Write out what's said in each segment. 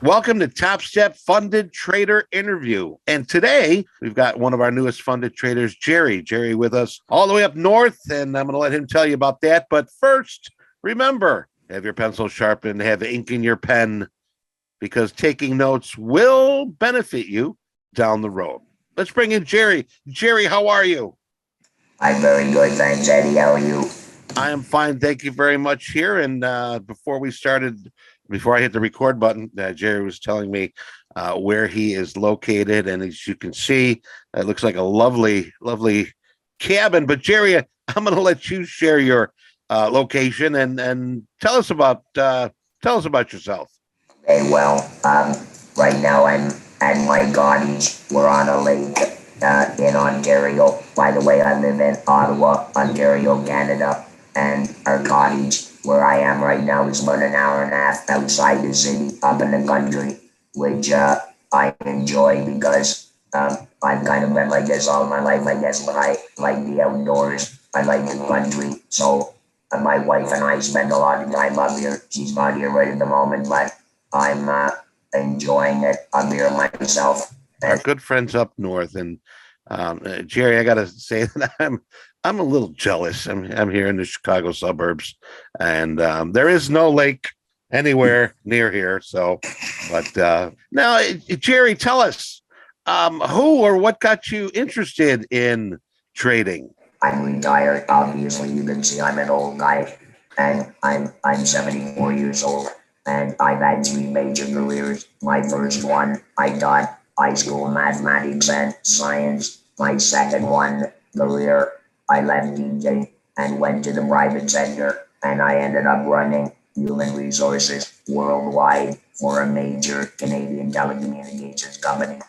Welcome to Topstep Funded Trader Interview. And today we've got one of our newest funded traders, Gerry. Gerry with us all the way up north, and I'm going to let him tell you about that. But first, remember, have your pencil sharpened, have ink in your pen, because taking notes will benefit you down the road. Let's bring in Gerry. Gerry, how are you? I'm very good, thanks, Eddie. How are you? I am fine. Thank you very much here. And before I hit the record button, Gerry was telling me where he is located. And as you can see, it looks like a lovely, lovely cabin. But Gerry, I'm going to let you share your location and tell us about yourself. Hey, right now I'm at my cottage. We're on a lake in Ontario. By the way, I live in Ottawa, Ontario, Canada, and our cottage where I am right now is about an hour and a half outside the city, up in the country, which I enjoy because I've kind of been like this all my life, I guess, but I like the outdoors. I like the country. So my wife and I spend a lot of time up here. She's not here right at the moment, but I'm enjoying it up here myself. Our good friends up north, and Gerry, I got to say that I'm a little jealous. I'm here in the Chicago suburbs, and there is no lake anywhere near here. So, but now, Gerry, tell us who or what got you interested in trading. I'm retired. Obviously, you can see I'm an old guy, and I'm 74 years old, and I've had three major careers. My first one, I taught high school mathematics and science. My second one, career, I left teaching and went to the private sector, and I ended up running human resources worldwide for a major Canadian telecommunications company.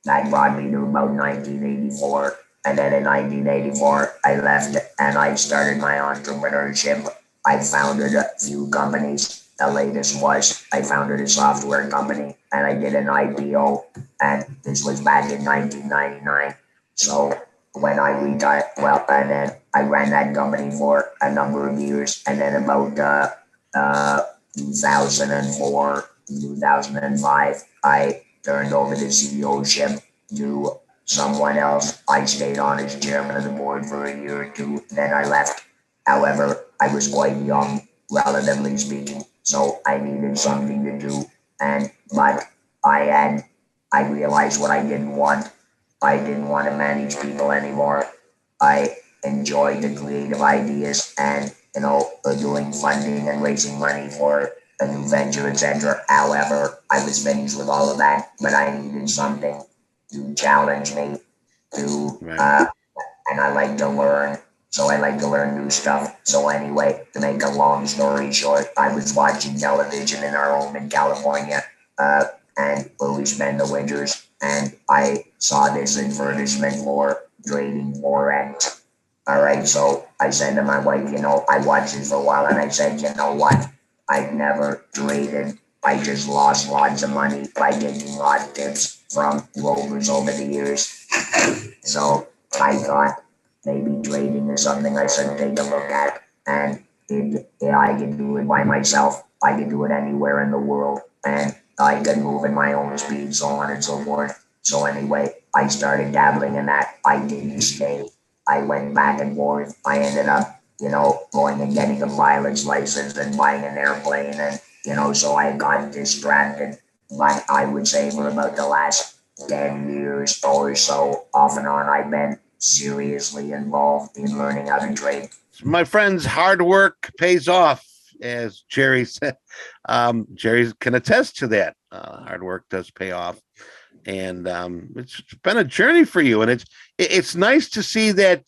That brought me to about 1984. And then in 1984, I left and I started my entrepreneurship. I founded a few companies. The latest was I founded a software company and I did an IPO. And this was back in 1999. So when I retired, and then I ran that company for a number of years. And then about 2004, 2005, I turned over the CEO-ship to someone else. I stayed on as chairman of the board for a year or two, then I left. However, I was quite young, relatively speaking, so I needed something to do. But I realized what I didn't want. I didn't want to manage people anymore. I enjoyed the creative ideas and, doing funding and raising money for a new venture, etc. However, I was finished with all of that, but I needed something to challenge me Right. and I like to learn. So I like to learn new stuff. So anyway, to make a long story short, I was watching television in our home in California, and where we spend the winters, and I saw this advertisement for trading forex. All right, so I said to my wife, I watched this for a while, and I said, you know what? I've never traded. I just lost lots of money by taking odd tips from rovers over the years. So I thought maybe trading is something I should take a look at. And I can do it by myself. I can do it anywhere in the world. And I can move at my own speed, so on and so forth. So anyway, I started dabbling in that. I didn't stay. I went back and forth. I ended up, going and getting a pilot's license and buying an airplane. And, so I got distracted. But I would say for about the last 10 years or so, off and on, I've been seriously involved in learning how to trade. My friends, hard work pays off, as Gerry said. Gerry can attest to that. Hard work does pay off, and it's been a journey for you. And it's nice to see that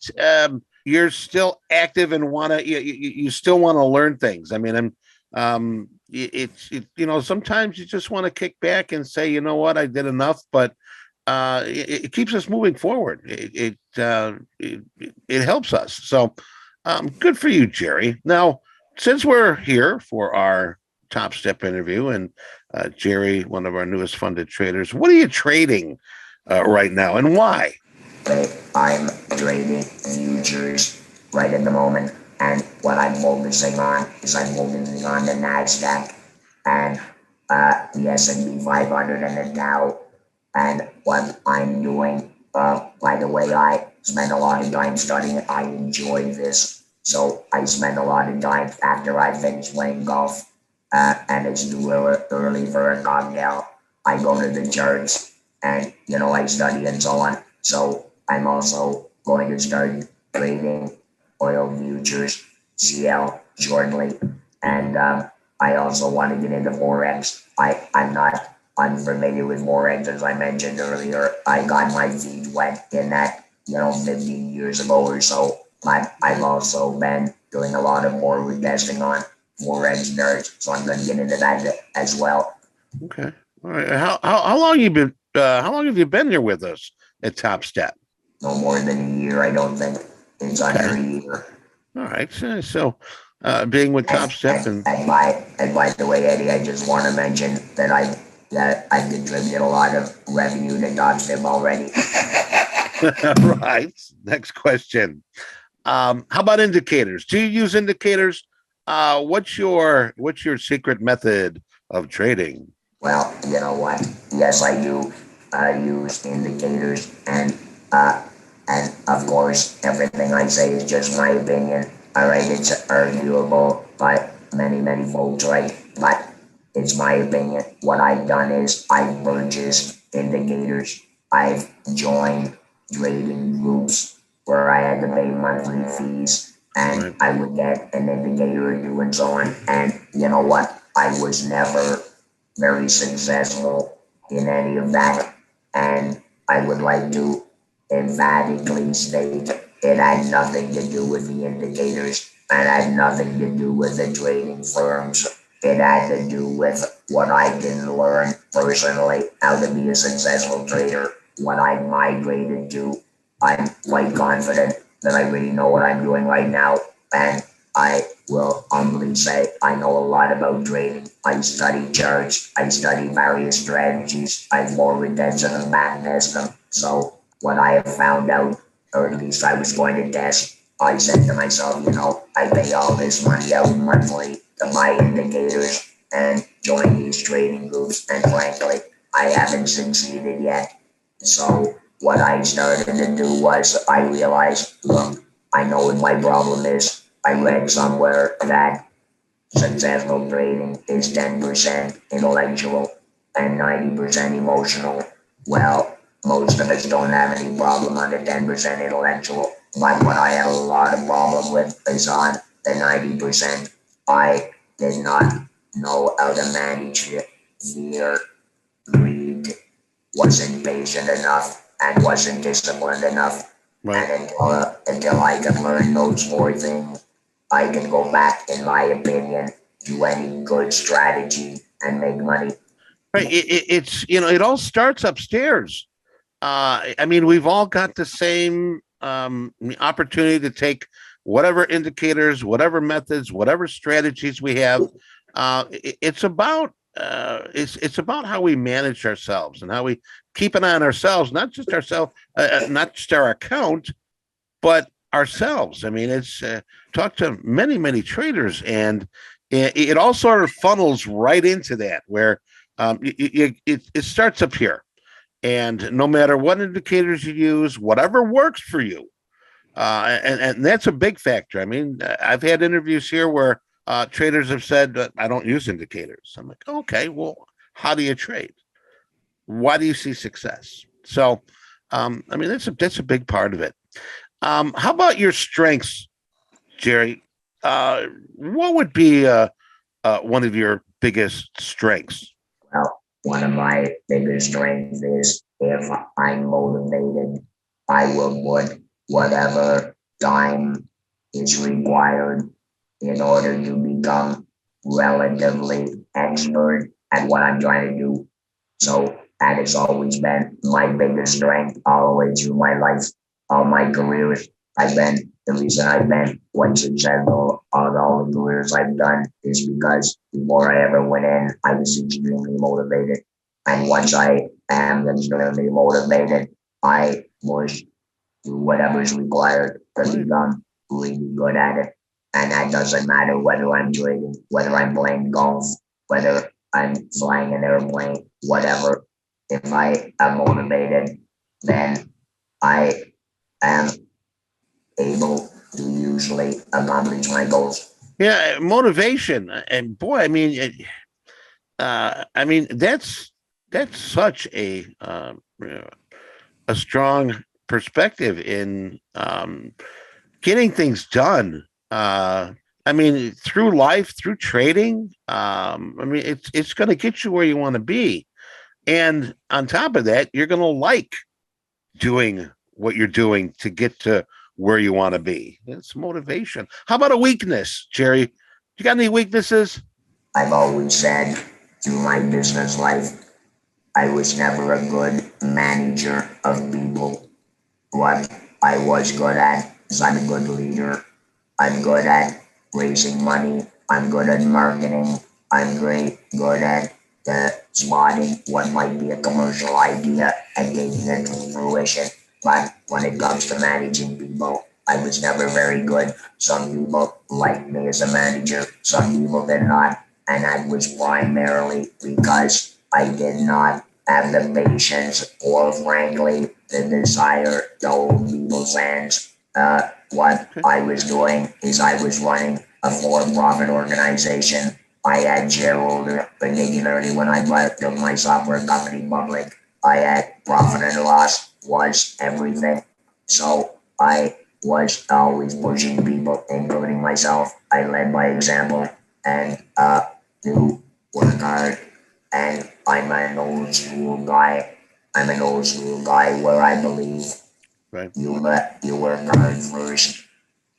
you're still active and you still want to learn things. I mean, sometimes you just want to kick back and say, you know what, I did enough, but it keeps us moving forward. It helps us. So good for you, Gerry. Now, since we're here for our Topstep interview, and Gerry, one of our newest funded traders, what are you trading right now, and why? I'm trading futures right at the moment, and what I'm focusing on is I'm focusing on the Nasdaq, and the S&P 500 and the Dow. And what I'm doing, by the way, I spend a lot of time studying. I enjoy this. So I spend a lot of time after I finish playing golf, and it's too early for a cocktail. I go to the church and, I study and so on. So I'm also going to start trading oil futures, CL, shortly. And I also want to get into Forex. I'm not unfamiliar with Forex, as I mentioned earlier. I got my feet wet in that, 15 years ago or so. But I've also been doing a lot of forward testing on Forex nerds, so I'm going to get into that as well. Okay. All right. How long you been? How long have you been here with us at Topstep? No more than a year, I don't think. It's under Okay. a year. All right. So, being with Topstep And by the way, Eddie, I just want to mention that I've contributed a lot of revenue to Topstep already. right. Next question. How about indicators? Do you use indicators? What's your secret method of trading? Well, you know what? Yes, I do use indicators, and of course, everything I say is just my opinion. All right, it's arguable by many folks, right? But it's my opinion. What I've done is I've purchased indicators. I've joined trading groups where I had to pay monthly fees, and Right. I would get an indicator or two and so on. And you know what? I was never very successful in any of that. And I would like to emphatically state it had nothing to do with the indicators and had nothing to do with the trading firms. It had to do with what I can learn personally how to be a successful trader, what I migrated to. I'm quite confident that I really know what I'm doing right now, and I will humbly say I know a lot about trading. I study charts, I study various strategies, I forward tested and back test them. So what I have found out, or at least I was going to test, I said to myself, I pay all this money out monthly to buy indicators and join these trading groups, and frankly, I haven't succeeded yet. So what I started to do was I realized, look, I know what my problem is. I read somewhere that successful trading is 10% intellectual and 90% emotional. Well, most of us don't have any problem on the 10% intellectual, but what I had a lot of problem with is on the 90%. I did not know how to manage it. Fear, greed, wasn't patient enough, and wasn't disciplined enough. Right. And until I could learn those four things, I can go back, in my opinion, to any good strategy and make money. Right. It's it all starts upstairs. I mean, we've all got the same opportunity to take whatever indicators, whatever methods, whatever strategies we have. It's about how we manage ourselves and how we keep an eye on ourselves, not just our account, but ourselves. I mean, it's talk to many traders, and it all sort of funnels right into that where it starts up here, and no matter what indicators you use, whatever works for you, and that's a big factor. I mean, I've had interviews here where traders have said, I don't use indicators. I'm like, okay, well, how do you trade? Why do you see success? So, I mean, that's a big part of it. How about your strengths, Gerry? What would be one of your biggest strengths? Well, one of my biggest strengths is if I'm motivated, I will put whatever time is required in order to become relatively expert at what I'm trying to do. So that has always been my biggest strength all the way through my life, all my careers. The reason I've been quite successful on all the careers I've done is because before I ever went in, I was extremely motivated. And once I am extremely motivated, I push do whatever's required to become really good at it. And that doesn't matter whether I'm trading, whether I'm playing golf, whether I'm flying an airplane, whatever. If I am motivated, then I am able to usually accomplish my goals. Yeah, motivation, and boy, I mean that's such a strong perspective in getting things done. I mean, through life, through trading. I mean, it's going to get you where you want to be, and on top of that, you're going to like doing what you're doing to get to where you want to be. It's motivation. How about a weakness, Gerry? You got any weaknesses? I've always said through my business life, I was never a good manager of people. What I was good at is I'm a good leader. I'm good at raising money. I'm good at marketing. I'm good at spotting what might be a commercial idea and getting it to fruition. But when it comes to managing people, I was never very good. Some people liked me as a manager, some people did not. And that was primarily because I did not have the patience or, frankly, the desire to hold people's hands. What I was doing is I was running a for-profit organization. I had shareholders, particularly when I took my software company public. I had profit and loss was everything. So I was always pushing people, including myself. I led by example and to work hard. And I'm an old school guy. I'm an old school guy where I believe Right. you work hard first,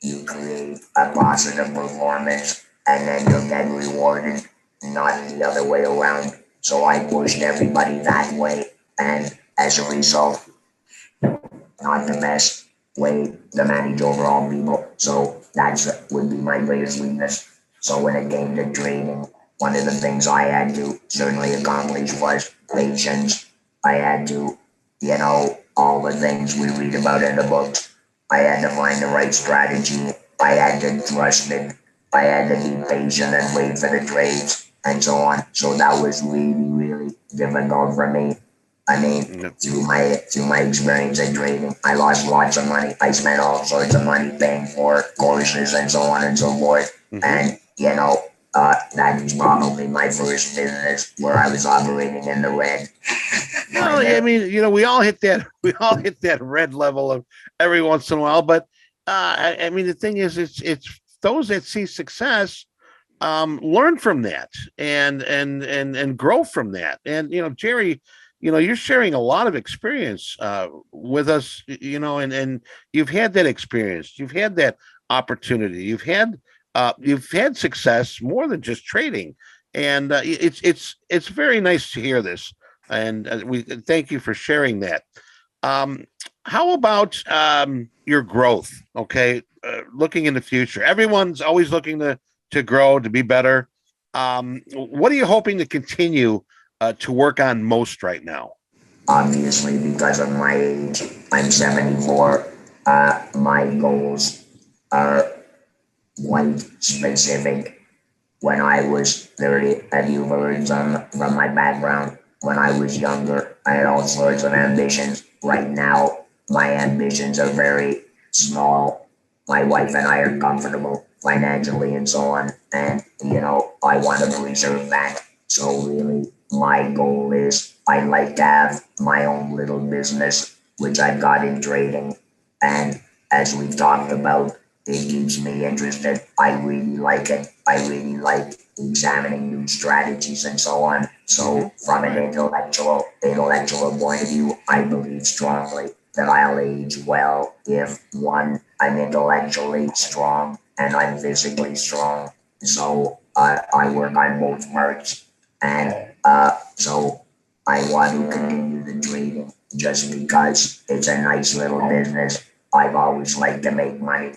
you create a positive performance, and then you'll get rewarded, not the other way around. So I pushed everybody that way, and as a result, not the best way to manage overall people. So that's would be my greatest weakness. So when it came to trading, one of the things I had to certainly accomplish was patience. I had to, all the things we read about in the books. I had to find the right strategy. I had to trust it. I had to be patient and wait for the trades and so on. So that was really, really difficult for me. I mean, Yep. through my experience in trading, I lost lots of money. I spent all sorts of money paying for courses and so on and so forth. Mm-hmm. And that was probably my first business where I was operating in the red. Well, I mean, we all hit that. We all hit that red level of every once in a while. But I mean, the thing is, it's those that see success learn from that and grow from that. And Gerry, you're sharing a lot of experience with us. And you've had that experience. You've had that opportunity. You've had success more than just trading, and it's very nice to hear this. And we thank you for sharing that. Um, how about your growth? Okay, looking in the future, everyone's always looking to grow, to be better. What are you hoping to continue to work on most right now? Obviously, because of my age, I'm 74. My goals are quite specific. When I was 30, have you heard from my background? When I was younger, I had all sorts of ambitions. Right now, my ambitions are very small. My wife and I are comfortable financially and so on. And, I want to preserve that. So, really, my goal is I'd like to have my own little business, which I've got in trading. And as we've talked about, it keeps me interested. I really like it. I really like examining new strategies and so on. Mm-hmm. So from an intellectual point of view, I believe strongly that I'll age well if one, I'm intellectually strong and I'm physically strong. So I work on both parts. And so I want to continue the trading just because it's a nice little business. I've always liked to make money.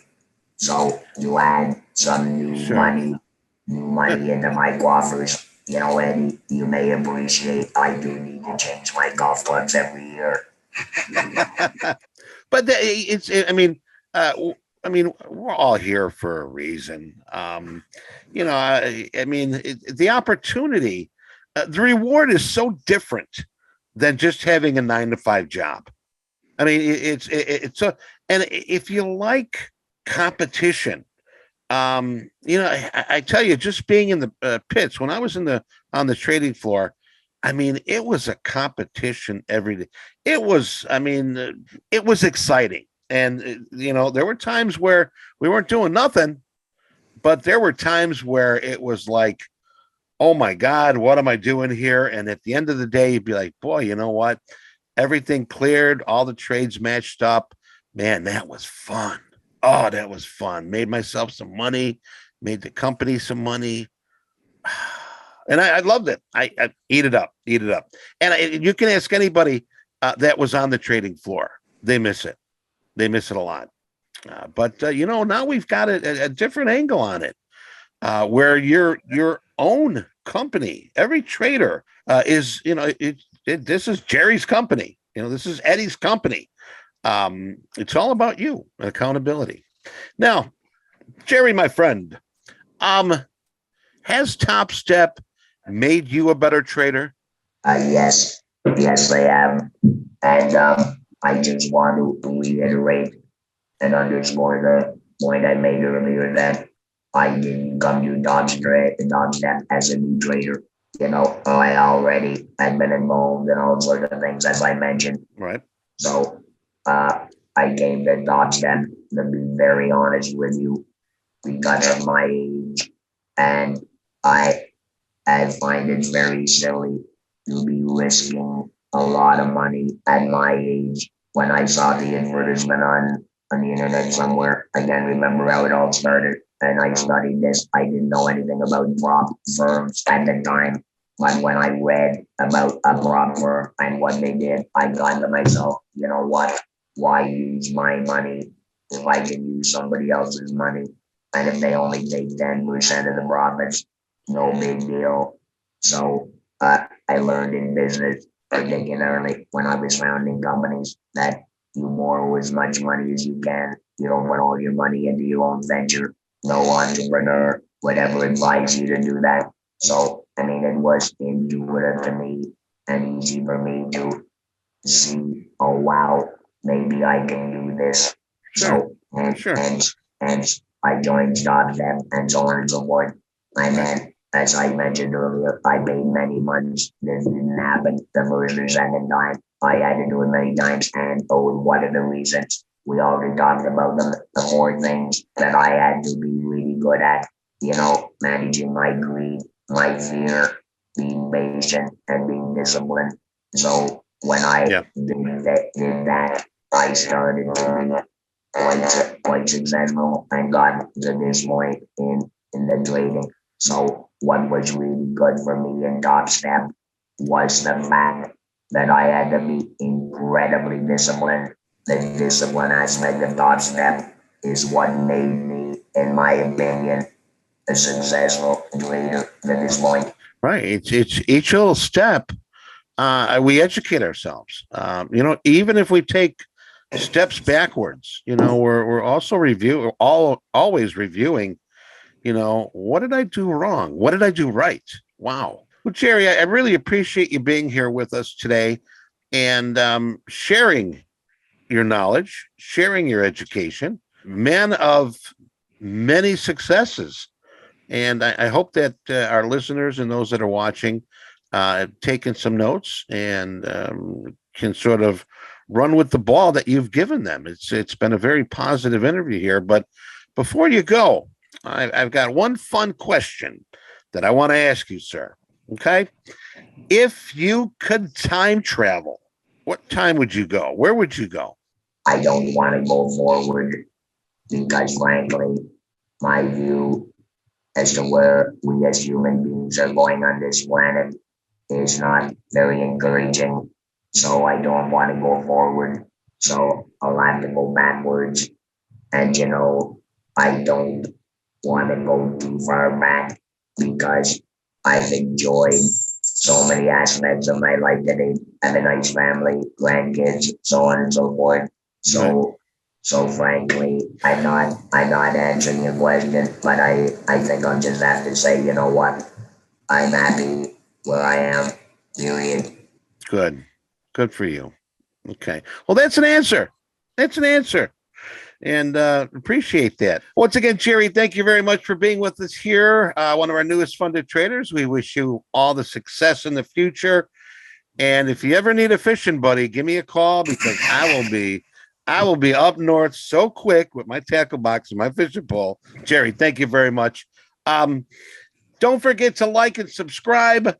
So you add some Sure. new money into my coffers. Eddie, you may appreciate I do need to change my golf clubs every year. But it's I mean I mean we're all here for a reason. I mean the opportunity the reward is so different than just having a 9 to 5 job. I mean, it's a, and if you like competition, I tell you, just being in the pits when I was on the trading floor, I mean, it was a competition every day. It was, I mean, it was exciting, and there were times where we weren't doing nothing, but there were times where it was like, oh my God, what am I doing here? And at the end of the day, you'd be like, boy, you know what? Everything cleared, all the trades matched up. Man, that was fun. Oh, that was fun. Made myself some money, made the company some money. And I loved it. I eat it up, eat it up. And you can ask anybody that was on the trading floor. They miss it. They miss it a lot. But now we've got a different angle on it, where your own company. Every trader is, this is Gerry's company. This is Eddie's company. It's all about you, accountability. Now, Gerry, my friend, has Topstep made you a better trader? Yes, yes, they have. And I just want to reiterate and underscore the point I made earlier that I didn't come to Dodgestep as a new trader. I already had been involved in all sorts of things, as I mentioned. Right. So I came to Dodgestep, to be very honest with you, because of my age. And I find it very silly to be risking a lot of money at my age. When I saw the advertisement on the internet somewhere, I can't remember how it all started. And I studied this. I didn't know anything about prop firms at the time. But when I read about a prop firm and what they did, I thought to myself, you know what? Why use my money if I can use somebody else's money? And if they only take 10% of the profits, no big deal. So I learned in business, particularly when I was founding companies, that you borrow as much money as you can. You don't put all your money into your own venture. No entrepreneur would ever advise you to do that. So, I mean, it was intuitive to me and easy for me to see, oh, wow, maybe I can do this. Sure. So, and, Sure. and I joined Topstep and so on and so forth. And then, as I mentioned earlier, I paid many months. This didn't happen the first or second time. I had to do it many times. And what are the reasons? We already talked about them. The 4 things that I had to be really good at, managing my greed, my fear, being patient, and being disciplined. So when I did that, I started to be quite successful and got to this point in the trading. So what was really good for me in Topstep was the fact that I had to be incredibly disciplined. The discipline aspect of Topstep is what made me, in my opinion, a successful trader at this point. Right. It's each little step. We educate ourselves. Even if we take steps backwards, we're also always reviewing. What did I do wrong? What did I do right? Wow. Well, Gerry, I really appreciate you being here with us today and sharing your knowledge, sharing your education. Man of many successes. And I hope that our listeners and those that are watching have taken some notes and can sort of run with the ball that you've given them. It's been a very positive interview here. But before you go, I've got one fun question that I want to ask you, sir. Okay. If you could time travel, what time would you go? Where would you go? I don't want to go forward because, frankly, my view as to where we as human beings are going on this planet is not very encouraging. So I don't want to go forward. So I'll have to go backwards. And, I don't want to go too far back because I've enjoyed so many aspects of my life today. I have a nice family, grandkids, so on and so forth. So frankly, I'm not answering your question, but I think I'll just have to say, you know what? I'm happy where I am. Period. Good for you. Okay. Well, that's an answer. That's an answer. And appreciate that. Once again, Gerry, thank you very much for being with us here. One of our newest funded traders. We wish you all the success in the future. And if you ever need a fishing buddy, give me a call because I will be up north so quick with my tackle box and my fishing pole. Gerry, thank you very much. Don't forget to like and subscribe.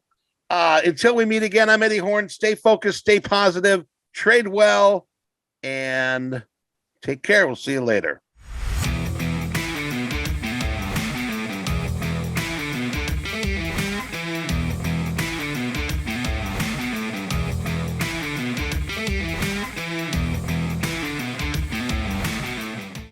Until we meet again, I'm Eddie Horn. Stay focused, stay positive, trade well, and take care. We'll see you later.